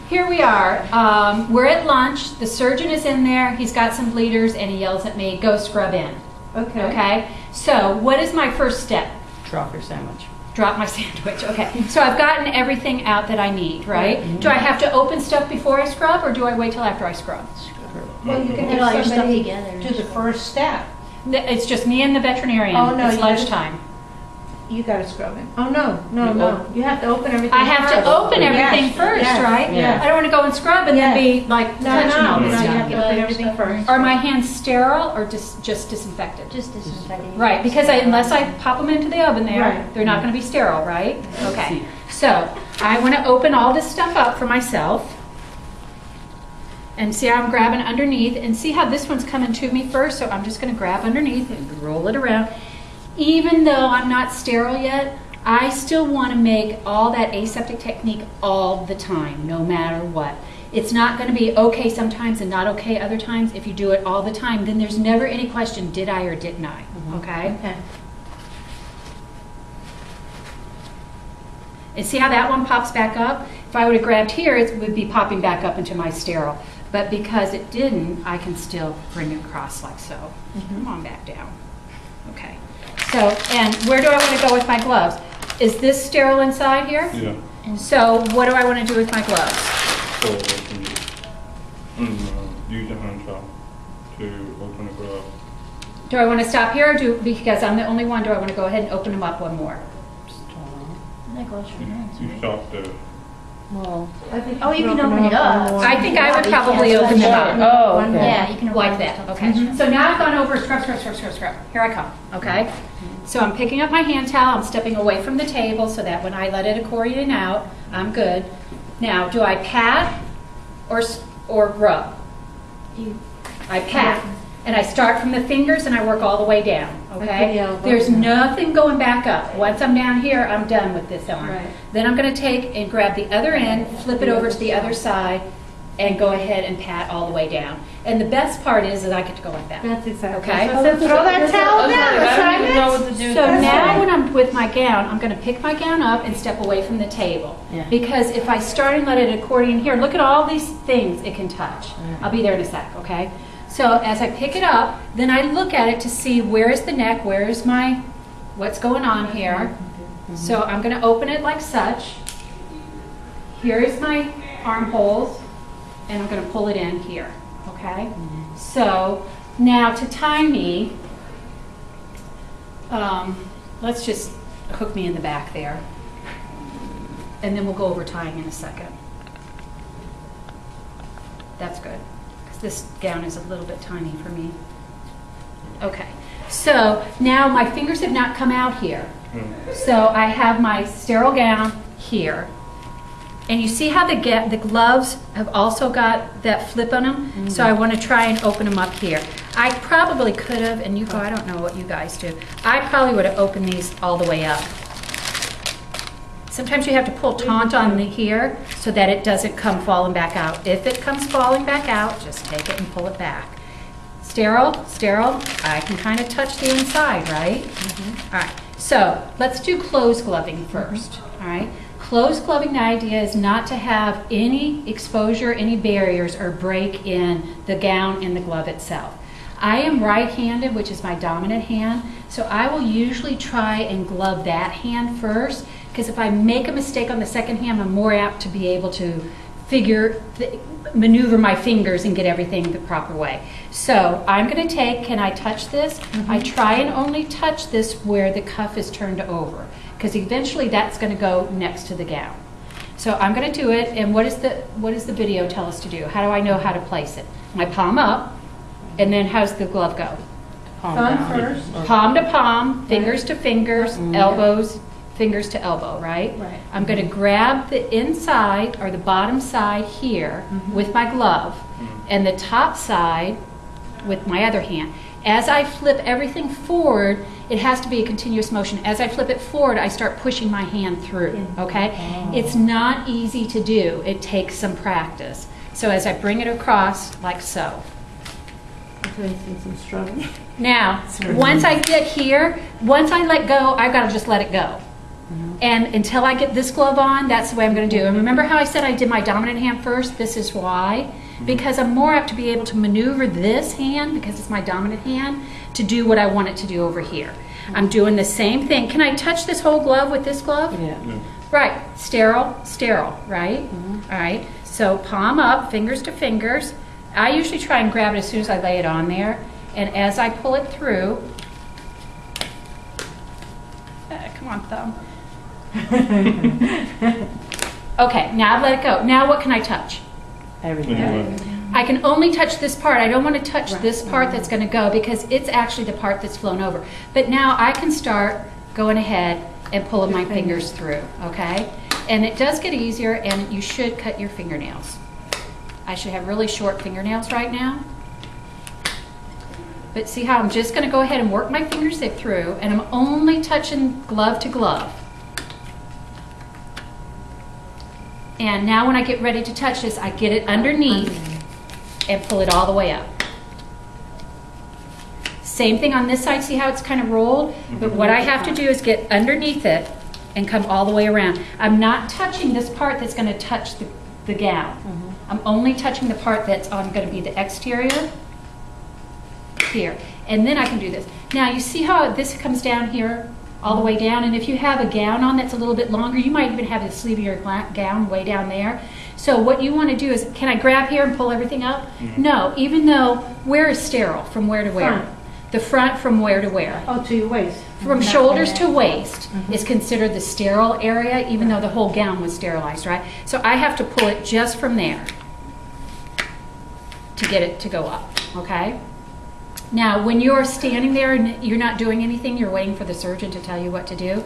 here we are. We're at lunch. The surgeon is in there. He's got some bleeders, and he yells at me, "Go scrub in." Okay. Okay. So what is my first step? Drop your sandwich. Drop my sandwich. Okay. So I've gotten everything out that I need, right? Mm-hmm. Do I have to open stuff before I scrub, or do I wait till after I scrub? Well, you can Get all your have stuff somebody together. do the first step. It's just me and the veterinarian. Oh, no, It's you gotta- lunchtime. You gotta scrub it. Oh, no. You have to open everything I have to first. open everything Yes, first, yes, right? yes. I don't want to go and scrub and then be like No, touching all no, this you stuff. have to open everything first. Are my hands sterile or just disinfected? Just disinfecting. Right, because unless I pop them into the oven there, Right. they're not going to be sterile, right? Okay. So I want to open all this stuff up for myself. And see how I'm grabbing underneath, and see how this one's coming to me first. So I'm just going to grab underneath and roll it around. Even though I'm not sterile yet, I still want to make all that aseptic technique all the time, no matter what. It's not going to be okay sometimes and not okay other times. If you do it all the time, then there's never any question, did I or didn't I? Okay? Okay. And see how that one pops back up? If I would have grabbed here, it would be popping back up into my sterile. But because it didn't, I can still bring it across like so. Come on back down. Okay. So, and where do I want to go with my gloves? Is this sterile inside here? Yeah. So what do I want to do with my gloves? So use your hand trowel to open the glove. Do I want to stop here, or because I'm the only one, do I want to go ahead and open them up one more? Like wash your hands, You right? stop there. Well, I think Oh, you can open it up. I think I would probably open them up. oh, okay. Yeah, you can open Like it that, up. okay. So now I've gone over scrub, scrub, scrub, scrub, scrub. Here I come, okay? So I'm picking up my hand towel, I'm stepping away from the table so that when I let it accordion out, I'm good. Now, do I pat or rub? I pat. And I start from the fingers and I work all the way down, Like the okay? elbow, There's yeah. nothing going back up. Once I'm down here, I'm done with this arm. Right. Then I'm going to take and grab the other end, flip it over to the other side, and go ahead and pat all the way down. And the best part is that I get to go like that. That's exactly. Okay. So throw that towel down, I don't even know what Simon. to do. So That's now right. when I'm with my gown, I'm going to pick my gown up and step away from the table. Yeah. Because if I start and let it accordion here, look at all these things it can touch. Mm. I'll be there in a sec, okay? So as I pick it up, then I look at it to see where is the neck, where is my, what's going on here. So I'm going to open it like such. Here is my armholes, and I'm going to pull it in here, okay? So now to tie me, let's just hook me in the back there, and then we'll go over tying in a second. That's good, because this gown is a little bit tiny for me. Okay, so now my fingers have not come out here. So I have my sterile gown here. And you see how the gloves have also got that flip on them? So I want to try and open them up here. I probably could have, and you go, I don't know what you guys do. I probably would have opened these all the way up. Sometimes you have to pull taut on the here so that it doesn't come falling back out. If it comes falling back out, just take it and pull it back. Sterile, sterile, I can kind of touch the inside, right? All right, so let's do closed gloving first, all right? Closed gloving, the idea is not to have any exposure, any barriers, or break in the gown and the glove itself. I am right-handed, which is my dominant hand, so I will usually try and glove that hand first, because if I make a mistake on the second hand, I'm more apt to be able to maneuver my fingers and get everything the proper way. So I'm going to take, can I touch this? I try and only touch this where the cuff is turned over, because eventually that's going to go next to the gown. So I'm going to do it, and what does the video tell us to do? How do I know how to place it? My palm up, and then how's the glove go? Palm Thumb down. first. Palm to palm, fingers to fingers, elbows, fingers to elbow, right? Right. I'm going to grab the inside or the bottom side here with my glove, and the top side with my other hand. As I flip everything forward, it has to be a continuous motion. As I flip it forward, I start pushing my hand through, okay? It's not easy to do. It takes some practice. So as I bring it across, like so. Some struggling. Now, once I get here, once I let go, I've got to just let it go. And until I get this glove on, that's the way I'm going to do. And remember how I said I did my dominant hand first? This is why. Because I'm more apt to be able to maneuver this hand, because it's my dominant hand, to do what I want it to do over here. I'm doing the same thing. Can I touch this whole glove with this glove? Yeah. Yeah. Right, sterile, sterile, right? All right, so palm up, fingers to fingers. I usually try and grab it as soon as I lay it on there. And as I pull it through, come on, thumb. Okay, now I've let it go. Now what can I touch? Everything. Anyway, I can only touch this part. I don't want to touch this part that's going to go because it's actually the part that's flown over. But now I can start going ahead and pulling my fingers through, okay? And it does get easier, and you should cut your fingernails. I should have really short fingernails right now. But see how I'm just going to go ahead and work my fingers through, and I'm only touching glove to glove. And now when I get ready to touch this, I get it underneath and pull it all the way up. Same thing on this side, see how it's kind of rolled? But what I have to do is get underneath it and come all the way around. I'm not touching this part that's going to touch the gown. I'm only touching the part that's going to be the exterior here. And then I can do this. Now you see how this comes down here all the way down, and if you have a gown on that's a little bit longer, you might even have the sleeve of your gown way down there. So what you want to do is, can I grab here and pull everything up? No, even though, where is sterile? From where to where? Front. The front from where to where? Oh, to your waist. From shoulders to waist is considered the sterile area, even though the whole gown was sterilized, right? So I have to pull it just from there to get it to go up, okay? Now, when you're standing there and you're not doing anything, you're waiting for the surgeon to tell you what to do.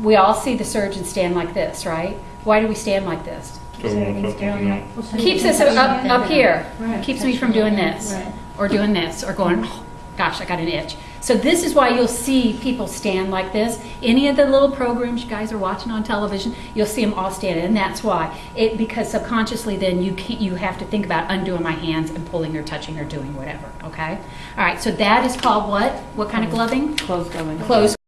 We all see the surgeon stand like this, right? Why do we stand like this? don't want to touch it, no. Keeps us up here. Right. Keeps me from doing this, Right. or doing this, or going, oh, gosh, I got an itch. So this is why you'll see people stand like this. Any of the little programs you guys are watching on television, you'll see them all standing, and that's why. Because subconsciously then you have to think about undoing my hands and pulling or touching or doing whatever, okay? All right, so that is called what? What kind of gloving? Closed gloving. Closed